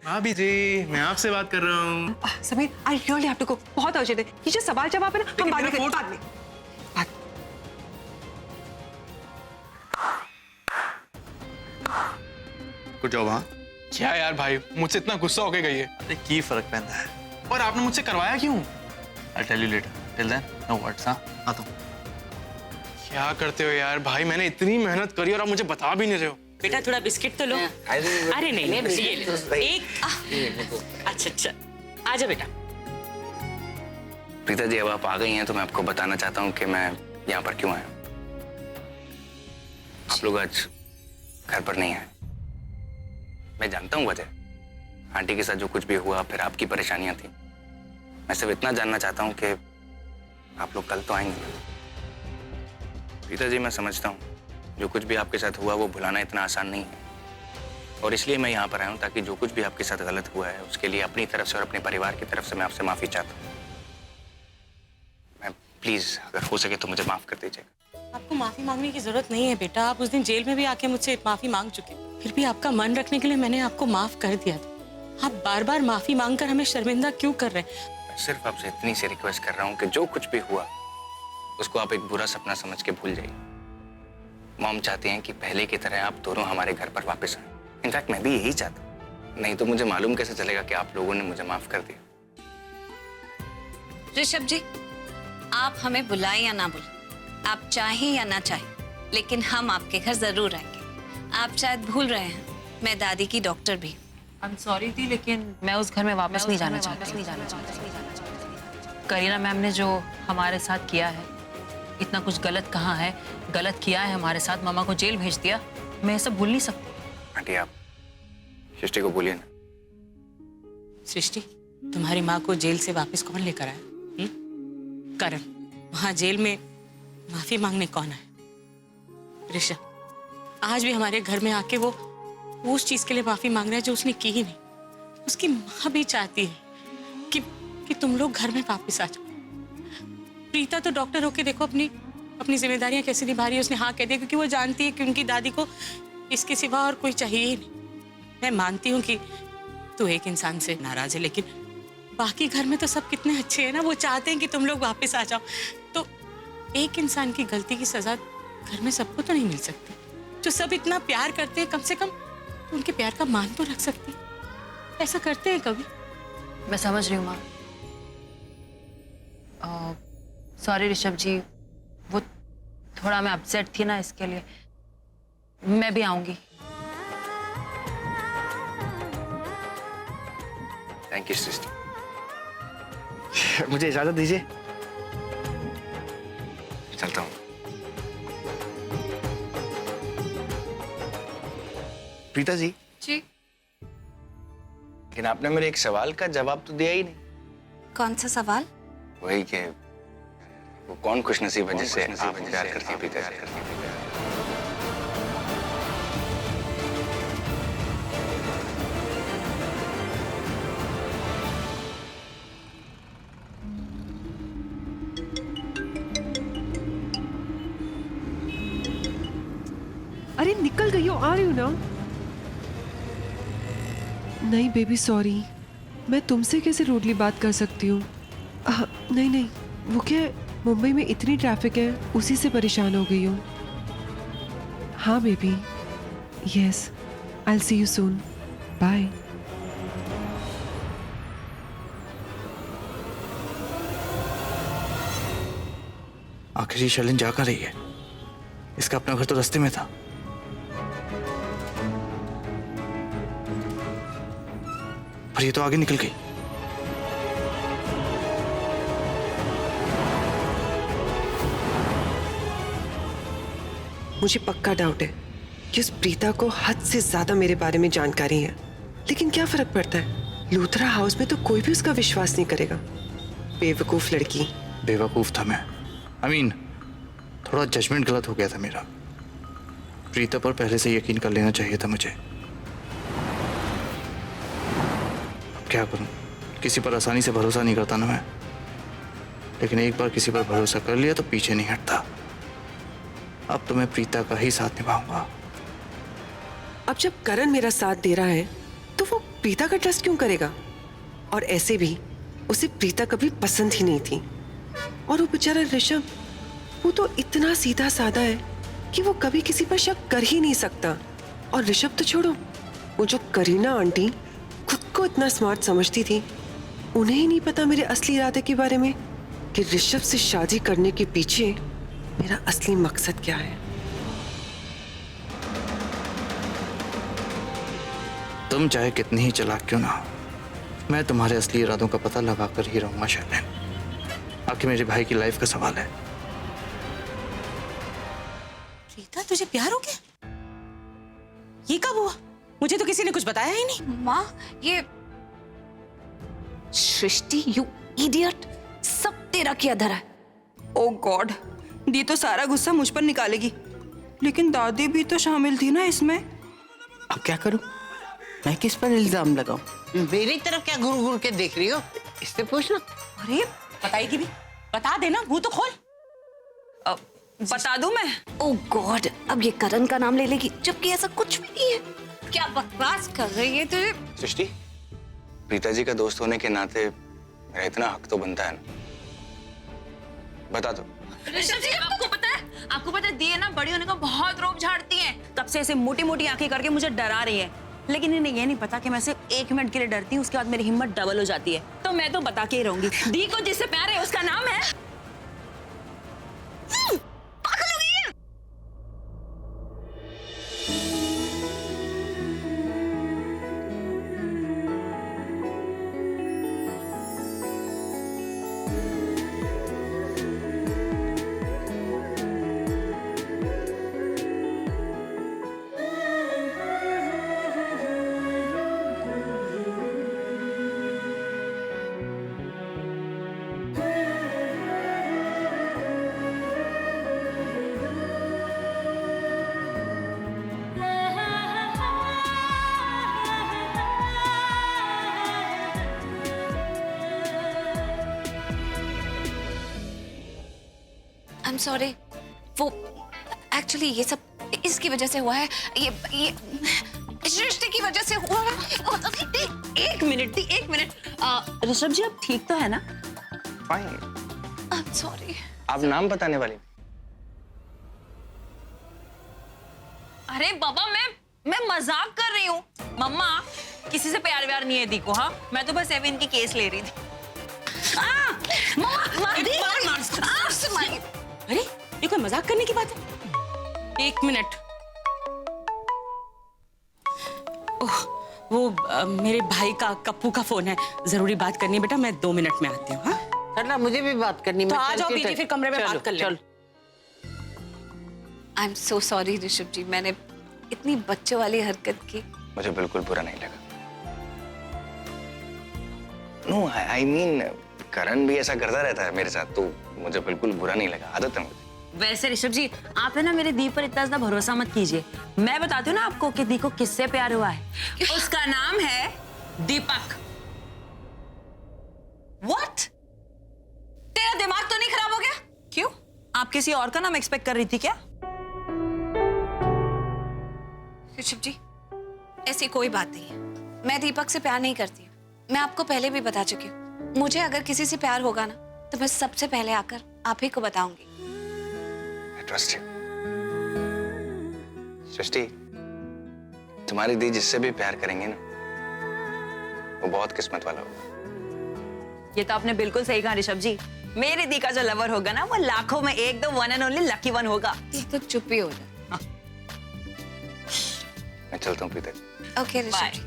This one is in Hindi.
भाभी जी, मैं आपसे बात कर रहा हूँ। Sameer, I really have to go, बहुत अर्जेंट है। ये जो सवाल जवाब है ना, हम बाद में करेंगे, बाद में। कुछ जाओ वहाँ। क्या यार भाई, मुझसे इतना गुस्सा होके गई है। अरे की फर्क पैंदा है। और आपने मुझसे करवाया क्यों? I'll tell you later. Till then, no words, हाँ? आता हूँ। क्या करते हो यार भाई, मैंने इतनी मेहनत करी और आप मुझे बता भी नहीं रहे हो। बेटा थोड़ा बिस्किट तो लो। अरे नहीं नहीं, ये ले एक। अच्छा अच्छा, आजा बेटा। प्रीता जी, अब आप आ गई हैं तो मैं आपको बताना चाहता हूँ कि मैं यहाँ पर क्यों आया हूँ। आप लोग आज घर पर नहीं आए। मैं जानता हूँ वजह, आंटी के साथ जो कुछ भी हुआ, फिर आपकी परेशानियां थी। मैं सिर्फ इतना जानना चाहता हूँ कि आप लोग कल तो आएंगे। प्रीता जी, मैं समझता हूँ जो कुछ भी आपके साथ हुआ वो भुलाना इतना आसान नहीं है, और इसलिए मैं यहाँ पर आया हूँ ताकि जो कुछ भी आपके साथ गलत हुआ है उसके लिए अपनी तरफ से और अपने परिवार की तरफ से मैं आपसे माफी चाहता हूँ। मैं प्लीज, अगर हो सके तो मुझे माफ कर दीजिएगा। आपको माफी मांगने की जरूरत नहीं है बेटा। आप उस दिन जेल में भी आके मुझसे माफी मांग चुके, फिर भी आपका मन रखने के लिए मैंने आपको माफ कर दिया था। आप बार बार माफी मांगकर हमें शर्मिंदा क्यों कर रहे हैं? मैं सिर्फ आपसे इतनी सी रिक्वेस्ट कर रहा हूँ कि जो कुछ भी हुआ उसको आप एक बुरा सपना समझ के भूल जाइए। मॉम चाहती हैं कि पहले की तरह आप दोनों हमारे घर पर वापस आए। इनफैक्ट मैं भी यही चाहता हूँ, नहीं तो मुझे मालूम कैसे चलेगा कि आप लोगों ने मुझे माफ कर दिया। ऋषभ जी, आप हमें बुलाएं या ना बुलाएं, आप चाहें या ना चाहें, लेकिन हम आपके घर जरूर आएंगे। आप शायद भूल रहे हैं, मैं दादी की डॉक्टर भी। आई एम सॉरी थी, लेकिन मैं उस घर में वापस नहीं जाना चाहती। करीना मैम ने जो हमारे साथ किया है, इतना कुछ गलत कहा है, गलत किया है हमारे साथ, मामा को जेल भेज दिया, मैं ये सब भूल नहीं सकती। आंटी, आप सृष्टि को बोलिए ना। सृष्टि, तुम्हारी माँ को जेल से वापस कौन लेकर आया? करण। वहाँ जेल में माफी मांगने कौन आया? ऋषभ, आज भी हमारे घर में आके वो उस चीज के लिए माफी मांग रहा है जो उसने की ही नहीं। उसकी माँ भी चाहती है कि तुम लोग घर में वापस आ जाओ। प्रीता तो डॉक्टर होके देखो अपनी जिम्मेदारियां कैसे निभा रही है। उसने हाँ कह दिया क्योंकि वो जानती है कि उनकी दादी को इसके सिवा और कोई चाहिए ही नहीं। मैं मानती हूँ कि तू एक इंसान से नाराज है, लेकिन बाकी घर में तो सब कितने अच्छे हैं ना। वो चाहते हैं कि तुम लोग वापस आ जाओ। तो एक इंसान की गलती की सजा घर में सबको तो नहीं मिल सकती। जो सब इतना प्यार करते हैं, कम से कम तो उनके प्यार का मान तो रख सकती। ऐसा करते हैं कभी? मैं समझ रही हूँ माँ। सॉरी ऋषभ जी, वो थोड़ा मैं अपसेट थी ना, इसके लिए। मैं भी आऊंगी। थैंक यू सृष्टि। मुझे इजाजत दीजिए। चलता हूँ। प्रीता जी। जी। लेकिन आपने मेरे एक सवाल का जवाब तो दिया ही नहीं। कौन सा सवाल? वही कि वो कौन खुशनसीब है जिससे आप प्यार करती हैं प्रीता जी? अरे निकल गई हो, आ रही हूँ ना। नहीं बेबी, सॉरी। मैं तुमसे कैसे रूडली बात कर सकती हूँ? नहीं नहीं, वो क्या है, मुंबई में इतनी ट्रैफिक है, उसी से परेशान हो गई हूँ। हाँ baby, yes, I will see you soon, bye. आखिर ये शैलन जा कहाँ रही है? इसका अपना घर तो रास्ते में था। पर ये तो आगे निकल गई। मुझे पक्का डाउट है कि उस प्रीता को हद से ज्यादा मेरे बारे में जानकारी है, लेकिन क्या फर्क पड़ता है? लूथरा हाउस में तो कोई भी उसका विश्वास नहीं करेगा। बेवकूफ लड़की। बेवकूफ था मैं। थोड़ा जजमेंट गलत हो गया था मेरा। प्रीता पर पहले से यकीन कर लेना चाहिए था मुझे। अब क्या करूं? किसी पर आसानी से भरोसा नहीं करता ना मैं, लेकिन एक बार किसी पर भरोसा कर लिया तो पीछे नहीं हटता। अब तो मैं प्रीता का ही साथ निभाऊंगा। अब जब करण मेरा साथ दे रहा है तो वो प्रीता का ट्रस्ट क्यों करेगा? और ऐसे भी उसे प्रीता कभी पसंद ही नहीं थी। और वो बेचारा ऋषभ, वो तो इतना सीधा साधा है कि वो कभी किसी पर शक कर ही नहीं सकता। और ऋषभ तो छोड़ो, वो जो करीना आंटी खुद को इतना स्मार्ट समझती थी, उन्हें ही नहीं पता मेरे असली इरादे के बारे में कि ऋषभ से शादी करने के पीछे मेरा असली मकसद क्या है। तुम चाहे कितनी ही चालाक क्यों ना हो, मैं तुम्हारे असली इरादों का पता लगा कर ही रहूंगा शैलेन। आखिर मेरे भाई की लाइफ का सवाल है। प्रीता, तुझे प्यार हो गया? ये कब हुआ? मुझे तो किसी ने कुछ बताया ही नहीं। माँ, ये सृष्टि, यू इडियट, सब तेरा किया धरा है। ओ गॉड, दी तो सारा गुस्सा मुझ पर निकालेगी, लेकिन दादी भी तो शामिल थी ना इसमें। अब क्या करूं? मैं किस पर इल्जाम लगाऊं? मेरी तरफ क्या घूर घूर के देख रही हो? इससे पूछना। अरे बताई थी भी, बता देना, मुंह तो खोल। बता दूं मैं? ओ गॉड, अब ये करण का नाम ले लेगी, जबकि ऐसा कुछ भी नहीं है। क्या बकवास कर रही है तुझे? सृष्टि, प्रीता जी का दोस्त होने के नाते मेरा इतना हक तो बनता है ना। बता दो। ऋषभ जी, आपको पता है दी है ना, बड़ी होने का बहुत रोब झाड़ती है। तब से ऐसे मोटी मोटी आंखें करके मुझे डरा रही है, लेकिन इन्हें ये नहीं पता कि मैं सिर्फ 1 मिनट के लिए डरती हूँ, उसके बाद मेरी हिम्मत डबल हो जाती है। तो मैं तो बता के ही रहूंगी, दी को जिससे प्यार है उसका नाम है पागल हो गई है। I'm sorry, वो एक्चुअली ये सब इसकी वजह से हुआ है। ये सृष्टि की वजह से हुआ है। एक मिनट। ऋषभ जी, आप ठीक तो है ना? फाइन। I'm sorry। आप नाम बताने वाली? अरे बाबा, मैं मजाक कर रही हूँ। मम्मा, किसी से प्यार व्यार नहीं है दी को। हाँ, मैं तो बस एविन की केस ले रही थी। अरे, ये कोई मजाक करने की बात है? 1 मिनट। ओह, वो मेरे भाई का कप्पू का फोन है, जरूरी बात करनी है बेटा, मैं 2 मिनट में आती हूँ। हाँ, चलना, मुझे भी बात करनी। तो मैं आ चल जाओ के बीजी, फिर कमरे में बात कर ले। चल। I'm so sorry ऋषभ जी, मैंने इतनी बच्चों वाली हरकत की। मुझे बिल्कुल बुरा नहीं लगा। नो, आई मीन करण भी ऐसा करता रहता है मेरे साथ, तो मुझे बिल्कुल बुरा नहीं लगा, आदत है मुझे। वैसे ऋषभ जी, आप है ना मेरे दी पर इतना ज्यादा भरोसा मत कीजिए। मैं बताती हूँ ना आपको कि दी को किससे प्यार हुआ है। उसका नाम है दीपक। What? तेरा दिमाग तो नहीं खराब हो गया? क्यों? आप किसी और का नाम एक्सपेक्ट कर रही थी क्या? ऋषभ जी, ऐसी कोई बात नहीं है। मैं दीपक से प्यार नहीं करती। मैं आपको पहले भी बता चुकी हूँ। मुझे अगर किसी से प्यार होगा ना, तो मैं सबसे पहले आकर आप ही को बताऊंगी। I trust you। सृष्टि, तुम्हारी दी जिससे भी प्यार करेंगे ना, वो बहुत किस्मत वाला होगा। ये तो आपने बिल्कुल सही कहा ऋषभ जी। मेरी दी का जो लवर होगा ना, वो लाखों में एक दो one and only lucky one होगा। तो चुप ही हो जाए। मैं चलता हूँ प्रीता जी। Okay Rishabh bye. जी।